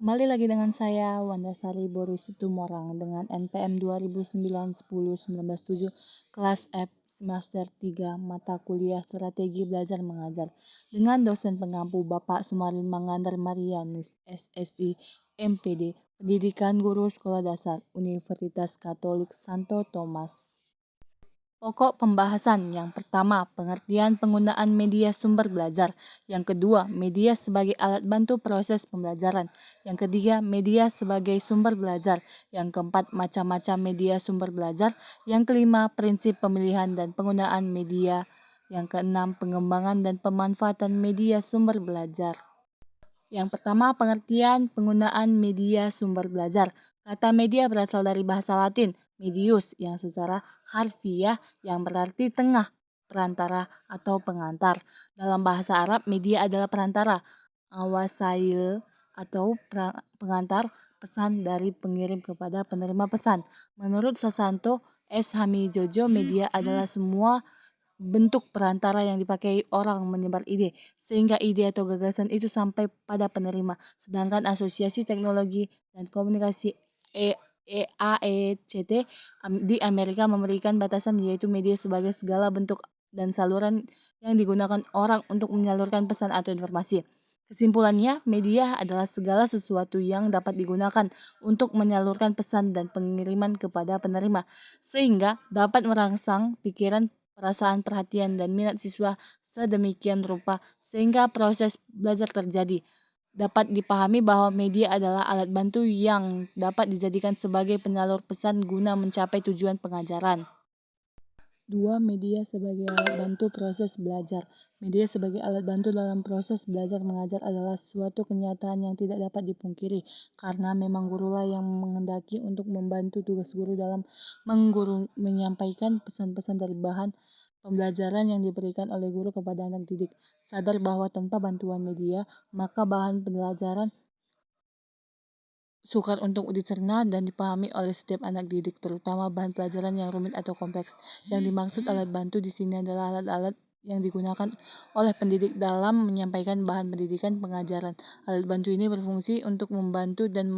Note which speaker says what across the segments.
Speaker 1: Kembali lagi dengan saya, Wanda Sari Boru Situmorang dengan NPM 2009-10-19-7 kelas F semester 3 mata kuliah Strategi Belajar Mengajar dengan dosen pengampu Bapak Sumarin Mangandar Marianus, SSI, MPD, Pendidikan Guru Sekolah Dasar, Universitas Katolik Santo Thomas. Pokok pembahasan yang pertama, pengertian penggunaan media sumber belajar. Yang kedua, media sebagai alat bantu proses pembelajaran. Yang ketiga, media sebagai sumber belajar. Yang keempat, macam-macam media sumber belajar. Yang kelima, prinsip pemilihan dan penggunaan media. Yang keenam, pengembangan dan pemanfaatan media sumber belajar. Yang pertama, pengertian penggunaan media sumber belajar. Kata media berasal dari bahasa Latin, medius, yang secara harfiah yang berarti tengah, perantara, atau pengantar. Dalam bahasa Arab, media adalah perantara, wasail, atau pengantar pesan dari pengirim kepada penerima pesan. Menurut Sasanto S. Hamijojo, media adalah semua bentuk perantara yang dipakai orang menyebar ide, sehingga ide atau gagasan itu sampai pada penerima. Sedangkan Asosiasi Teknologi dan Komunikasi AECT di Amerika memberikan batasan, yaitu media sebagai segala bentuk dan saluran yang digunakan orang untuk menyalurkan pesan atau informasi. Kesimpulannya, media adalah segala sesuatu yang dapat digunakan untuk menyalurkan pesan dan pengiriman kepada penerima, sehingga dapat merangsang pikiran, perasaan, perhatian, dan minat siswa sedemikian rupa sehingga proses belajar terjadi. Dapat dipahami bahwa media adalah alat bantu yang dapat dijadikan sebagai penyalur pesan guna mencapai tujuan pengajaran. 2. Media sebagai alat bantu proses belajar. Media sebagai alat bantu dalam proses belajar mengajar adalah suatu kenyataan yang tidak dapat dipungkiri, karena memang gurulah yang menghendaki untuk membantu tugas guru dalam menyampaikan pesan-pesan dari bahan pembelajaran yang diberikan oleh guru kepada anak didik. Sadar bahwa tanpa bantuan media, maka bahan pembelajaran sukar untuk dicerna dan dipahami oleh setiap anak didik, terutama bahan pelajaran yang rumit atau kompleks. Yang dimaksud alat bantu di sini adalah alat-alat yang digunakan oleh pendidik dalam menyampaikan bahan pendidikan pengajaran. Alat bantu ini berfungsi untuk membantu dan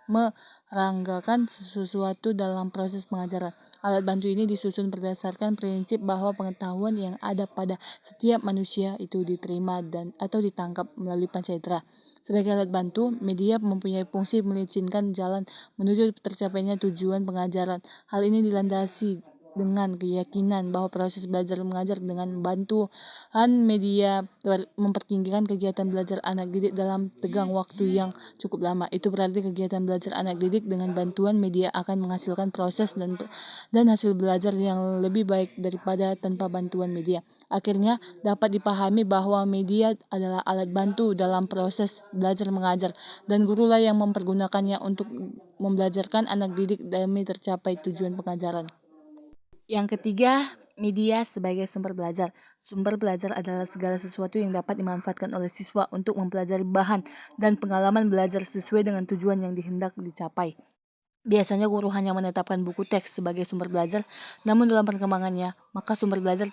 Speaker 1: meranggakan sesuatu dalam proses pengajaran. Alat bantu ini disusun berdasarkan prinsip bahwa pengetahuan yang ada pada setiap manusia itu diterima dan atau ditangkap melalui panca indera. Sebagai alat bantu, media mempunyai fungsi melicinkan jalan menuju tercapainya tujuan pengajaran. Hal ini dilandasi dengan keyakinan bahwa proses belajar mengajar dengan bantuan media mempertinggikan kegiatan belajar anak didik dalam tegang waktu yang cukup lama. Itu berarti kegiatan belajar anak didik dengan bantuan media akan menghasilkan proses dan hasil belajar yang lebih baik daripada tanpa bantuan media. Akhirnya, dapat dipahami bahwa media adalah alat bantu dalam proses belajar mengajar, dan gurulah yang mempergunakannya untuk membelajarkan anak didik demi tercapai tujuan pengajaran. Yang ketiga, media sebagai sumber belajar. Sumber belajar adalah segala sesuatu yang dapat dimanfaatkan oleh siswa untuk mempelajari bahan dan pengalaman belajar sesuai dengan tujuan yang dihendak dicapai. Biasanya guru hanya menetapkan buku teks sebagai sumber belajar, namun dalam perkembangannya, maka sumber belajar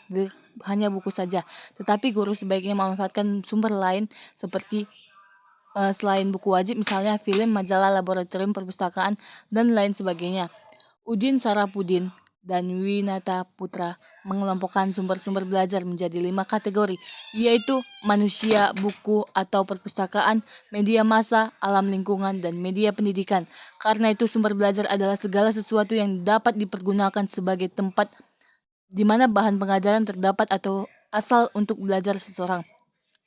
Speaker 1: hanya buku saja. Tetapi guru sebaiknya memanfaatkan sumber lain seperti selain buku wajib, misalnya film, majalah, laboratorium, perpustakaan, dan lain sebagainya. Udin Sarapudin dan Winata Putra mengelompokkan sumber-sumber belajar menjadi 5 kategori, yaitu manusia, buku atau perpustakaan, media massa, alam lingkungan, dan media pendidikan. Karena itu sumber belajar adalah segala sesuatu yang dapat dipergunakan sebagai tempat di mana bahan pengajaran terdapat atau asal untuk belajar seseorang.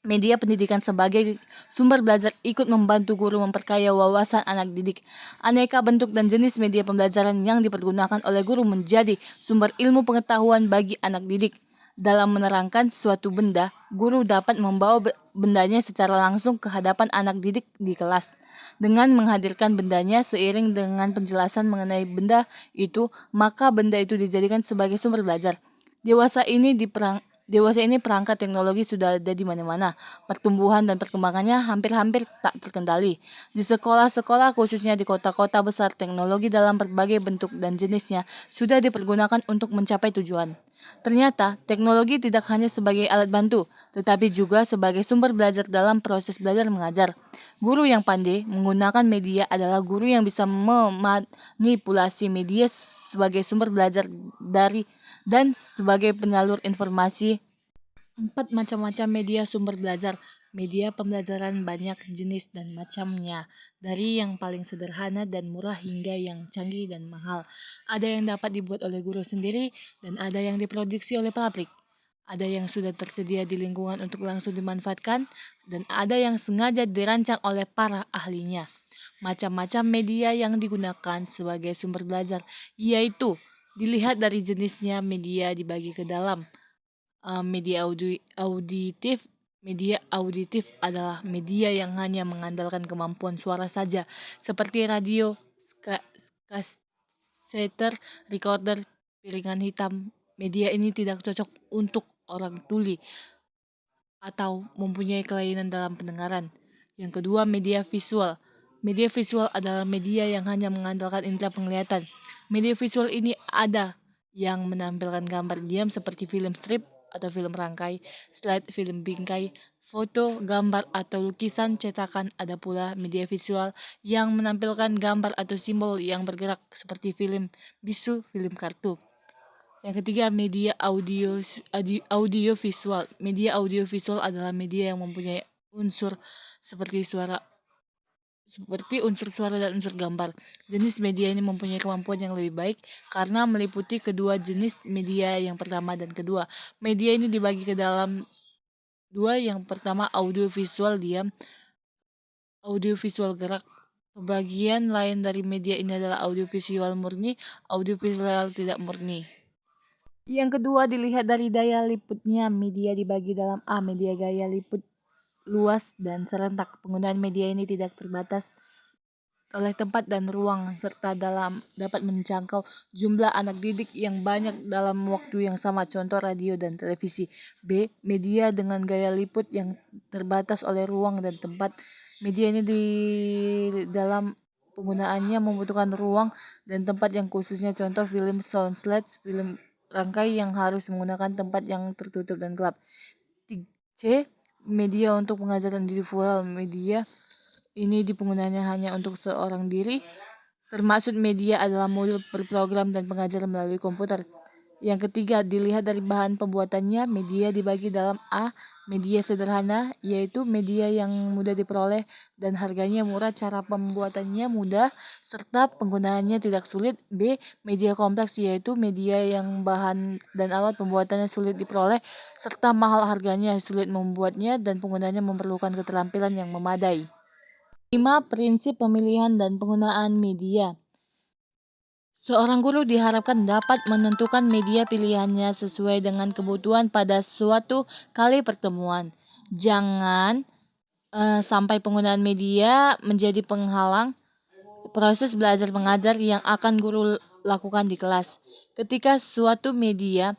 Speaker 1: Media pendidikan sebagai sumber belajar ikut membantu guru memperkaya wawasan anak didik. Aneka bentuk dan jenis media pembelajaran yang dipergunakan oleh guru menjadi sumber ilmu pengetahuan bagi anak didik. Dalam menerangkan suatu benda, guru dapat membawa bendanya secara langsung ke hadapan anak didik di kelas. Dengan menghadirkan bendanya seiring dengan penjelasan mengenai benda itu, maka benda itu dijadikan sebagai sumber belajar. Dewasa ini perangkat teknologi sudah ada di mana-mana. Pertumbuhan dan perkembangannya hampir-hampir tak terkendali. Di sekolah-sekolah, khususnya di kota-kota besar, teknologi dalam berbagai bentuk dan jenisnya sudah dipergunakan untuk mencapai tujuan. Ternyata, teknologi tidak hanya sebagai alat bantu, tetapi juga sebagai sumber belajar dalam proses belajar mengajar. Guru yang pandai menggunakan media adalah guru yang bisa memanipulasi media sebagai sumber belajar dan sebagai penyalur informasi. 4. Macam-macam media sumber belajar. Media pembelajaran banyak jenis dan macamnya, dari yang paling sederhana dan murah hingga yang canggih dan mahal. Ada yang dapat dibuat oleh guru sendiri dan ada yang diproduksi oleh pabrik. Ada yang sudah tersedia di lingkungan untuk langsung dimanfaatkan dan ada yang sengaja dirancang oleh para ahlinya. Macam-macam media yang digunakan sebagai sumber belajar, yaitu dilihat dari jenisnya. Media dibagi ke dalam media auditif. Media auditif adalah media yang hanya mengandalkan kemampuan suara saja, seperti radio, kaseter, recorder, piringan hitam. Media ini tidak cocok untuk orang tuli atau mempunyai kelainan dalam pendengaran. Yang kedua, media visual. Media visual adalah media yang hanya mengandalkan indera penglihatan. Media visual ini ada yang menampilkan gambar diam seperti film strip atau film rangkai, slide, film bingkai, foto, gambar, atau lukisan cetakan. Ada pula media visual yang menampilkan gambar atau simbol yang bergerak seperti film bisu, film kartu. Yang ketiga, media audiovisual. Media audiovisual adalah media yang mempunyai unsur seperti unsur suara dan unsur gambar. Jenis media ini mempunyai kemampuan yang lebih baik karena meliputi kedua jenis media yang pertama dan kedua. Media ini dibagi ke dalam dua. Yang pertama, audiovisual diam, audiovisual gerak. Bagian lain dari media ini adalah audiovisual murni, audiovisual tidak murni. Yang kedua, dilihat dari daya liputnya. Media dibagi dalam A. Media gaya liput luas dan serentak. Penggunaan media ini tidak terbatas oleh tempat dan ruang, serta dapat menjangkau jumlah anak didik yang banyak dalam waktu yang sama, contoh radio dan televisi. B. Media dengan gaya liput yang terbatas oleh ruang dan tempat. Media ini di dalam penggunaannya membutuhkan ruang dan tempat yang khususnya, contoh film sound slides, film rangkai yang harus menggunakan tempat yang tertutup dan gelap. C. Media untuk pengajaran individual. Media ini penggunaannya hanya untuk seorang diri. Termasuk media adalah modul berprogram dan pengajaran melalui komputer. Yang ketiga, dilihat dari bahan pembuatannya. Media dibagi dalam A. Media sederhana, yaitu media yang mudah diperoleh dan harganya murah, cara pembuatannya mudah, serta penggunaannya tidak sulit. B. Media kompleks, yaitu media yang bahan dan alat pembuatannya sulit diperoleh, serta mahal harganya, sulit membuatnya, dan penggunaannya memerlukan keterampilan yang memadai. 5. Prinsip pemilihan dan penggunaan media. Seorang guru diharapkan dapat menentukan media pilihannya sesuai dengan kebutuhan pada suatu kali pertemuan. Jangan sampai penggunaan media menjadi penghalang proses belajar mengajar yang akan guru lakukan di kelas. Ketika suatu media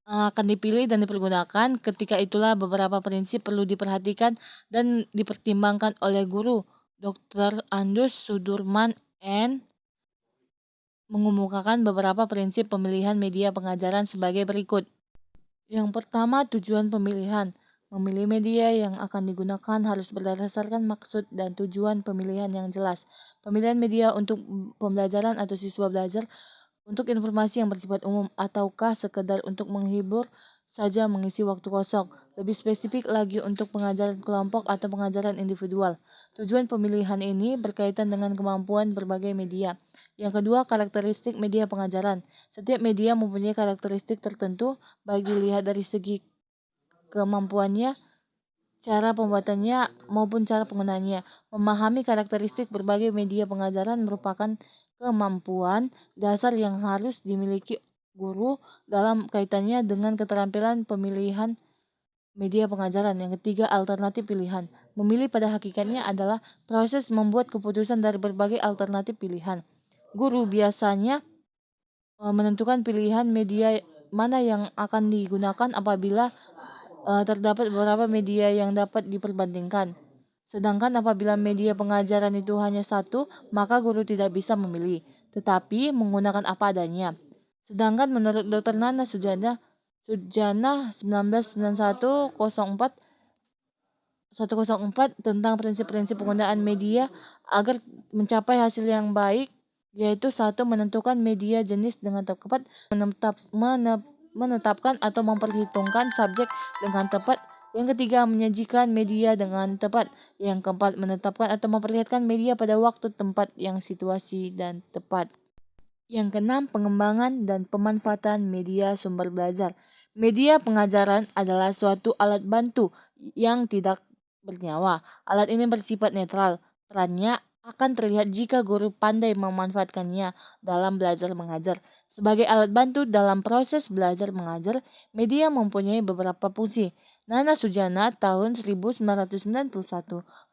Speaker 1: akan dipilih dan dipergunakan, ketika itulah beberapa prinsip perlu diperhatikan dan dipertimbangkan oleh guru. Dr. Andus Sudurman mengemukakan beberapa prinsip pemilihan media pengajaran sebagai berikut. Yang pertama, tujuan pemilihan. Memilih media yang akan digunakan harus berdasarkan maksud dan tujuan pemilihan yang jelas. Pemilihan media untuk pembelajaran atau siswa belajar, untuk informasi yang bersifat umum, ataukah sekedar untuk menghibur saja mengisi waktu kosong. Lebih spesifik lagi, untuk pengajaran kelompok atau pengajaran individual. Tujuan pemilihan ini berkaitan dengan kemampuan berbagai media. Yang kedua, karakteristik media pengajaran. Setiap media mempunyai karakteristik tertentu, baik dilihat dari segi kemampuannya, cara pembuatannya, maupun cara penggunaannya. Memahami karakteristik berbagai media pengajaran merupakan kemampuan dasar yang harus dimiliki guru dalam kaitannya dengan keterampilan pemilihan media pengajaran. Yang ketiga, alternatif pilihan. Memilih pada hakikatnya adalah proses membuat keputusan dari berbagai alternatif pilihan. Guru biasanya menentukan pilihan media mana yang akan digunakan apabila terdapat beberapa media yang dapat diperbandingkan. Sedangkan apabila media pengajaran itu hanya satu, maka guru tidak bisa memilih, tetapi menggunakan apa adanya. Sedangkan menurut Dr. Nana Sujana 199104 tentang prinsip-prinsip penggunaan media agar mencapai hasil yang baik, yaitu satu, menentukan media jenis dengan tepat, menetapkan atau memperhitungkan subjek dengan tepat. Yang ketiga, menyajikan media dengan tepat. Yang keempat, menetapkan atau memperlihatkan media pada waktu, tempat, yang situasi dan tepat. Yang keenam, pengembangan dan pemanfaatan media sumber belajar. Media pengajaran adalah suatu alat bantu yang tidak bernyawa. Alat ini bersifat netral. Perannya akan terlihat jika guru pandai memanfaatkannya dalam belajar mengajar. Sebagai alat bantu dalam proses belajar mengajar, media mempunyai beberapa fungsi. Nana Sujana tahun 1991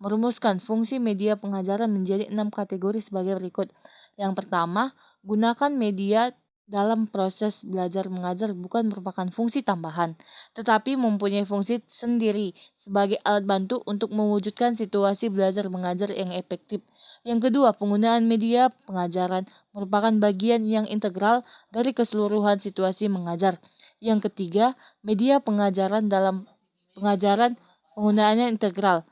Speaker 1: merumuskan fungsi media pengajaran menjadi 6 kategori sebagai berikut. Yang pertama, gunakan media dalam proses belajar mengajar bukan merupakan fungsi tambahan, tetapi mempunyai fungsi sendiri sebagai alat bantu untuk mewujudkan situasi belajar mengajar yang efektif. Yang kedua, penggunaan media pengajaran merupakan bagian yang integral dari keseluruhan situasi mengajar. Yang ketiga, media pengajaran dalam pengajaran penggunaannya integral,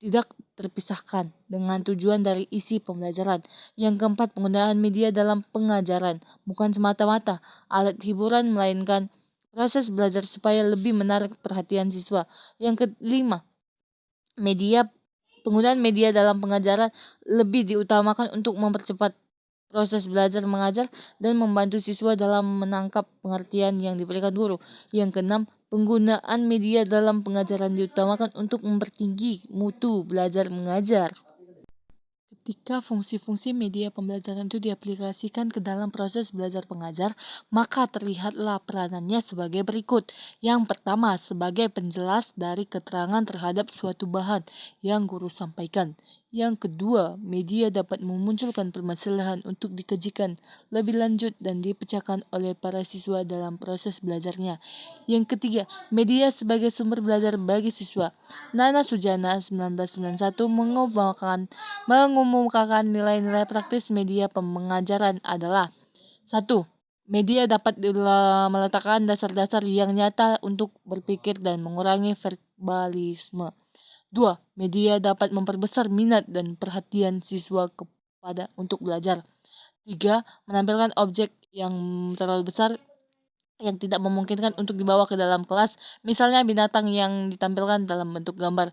Speaker 1: tidak terpisahkan dengan tujuan dari isi pembelajaran. Yang keempat, penggunaan media dalam pengajaran bukan semata-mata alat hiburan, melainkan proses belajar supaya lebih menarik perhatian siswa. Yang kelima, penggunaan media dalam pengajaran lebih diutamakan untuk mempercepat proses belajar mengajar dan membantu siswa dalam menangkap pengertian yang diberikan guru. Yang keenam, penggunaan media dalam pengajaran diutamakan untuk mempertinggi mutu belajar mengajar. Ketika fungsi-fungsi media pembelajaran itu diaplikasikan ke dalam proses belajar mengajar, maka terlihatlah peranannya sebagai berikut. Yang pertama, sebagai penjelas dari keterangan terhadap suatu bahan yang guru sampaikan. Yang kedua, media dapat memunculkan permasalahan untuk dikajikan lebih lanjut dan dipecahkan oleh para siswa dalam proses belajarnya. Yang ketiga, media sebagai sumber belajar bagi siswa. Nana Sujana 1991 mengumumkan nilai-nilai praktis media pengajaran adalah: 1. Media dapat meletakkan dasar-dasar yang nyata untuk berpikir dan mengurangi verbalisme. 2. Media dapat memperbesar minat dan perhatian siswa untuk belajar. 3. Menampilkan objek yang terlalu besar yang tidak memungkinkan untuk dibawa ke dalam kelas, misalnya binatang yang ditampilkan dalam bentuk gambar.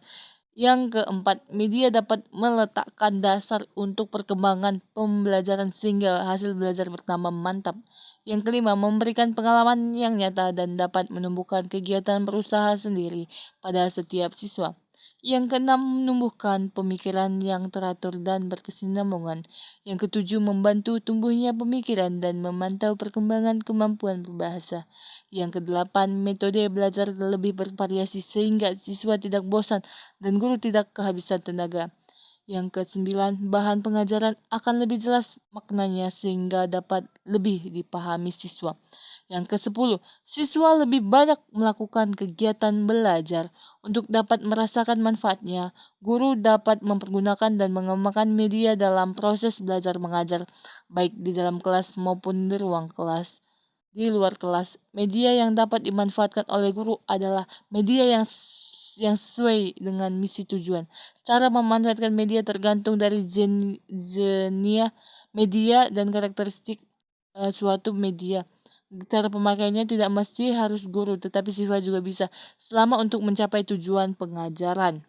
Speaker 1: Yang keempat, media dapat meletakkan dasar untuk perkembangan pembelajaran sehingga hasil belajar bertambah mantap. Yang kelima, memberikan pengalaman yang nyata dan dapat menumbuhkan kegiatan berusaha sendiri pada setiap siswa. Yang keenam, menumbuhkan pemikiran yang teratur dan berkesinambungan. Yang ketujuh, membantu tumbuhnya pemikiran dan memantau perkembangan kemampuan berbahasa. Yang kedelapan, metode belajar lebih bervariasi sehingga siswa tidak bosan dan guru tidak kehabisan tenaga. Yang kesembilan, bahan pengajaran akan lebih jelas maknanya sehingga dapat lebih dipahami siswa. Yang kesepuluh, siswa lebih banyak melakukan kegiatan belajar. Untuk dapat merasakan manfaatnya, guru dapat mempergunakan dan mengembangkan media dalam proses belajar mengajar, baik di dalam kelas maupun di ruang kelas. Di luar kelas, media yang dapat dimanfaatkan oleh guru adalah media yang sesuai dengan misi tujuan. Cara memanfaatkan media tergantung dari jenis media dan karakteristik suatu media. Cara pemakaiannya tidak mesti harus guru, tetapi siswa juga bisa, selama untuk mencapai tujuan pengajaran.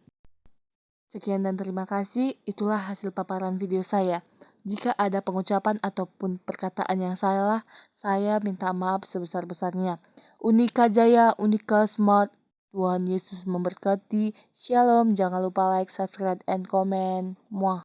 Speaker 1: Sekian dan terima kasih, itulah hasil paparan video saya. Jika ada pengucapan ataupun perkataan yang salah, saya minta maaf sebesar-besarnya. Unika Jaya, Unika Smart, Tuhan Yesus memberkati. Shalom, jangan lupa like, subscribe, and comment. Muah.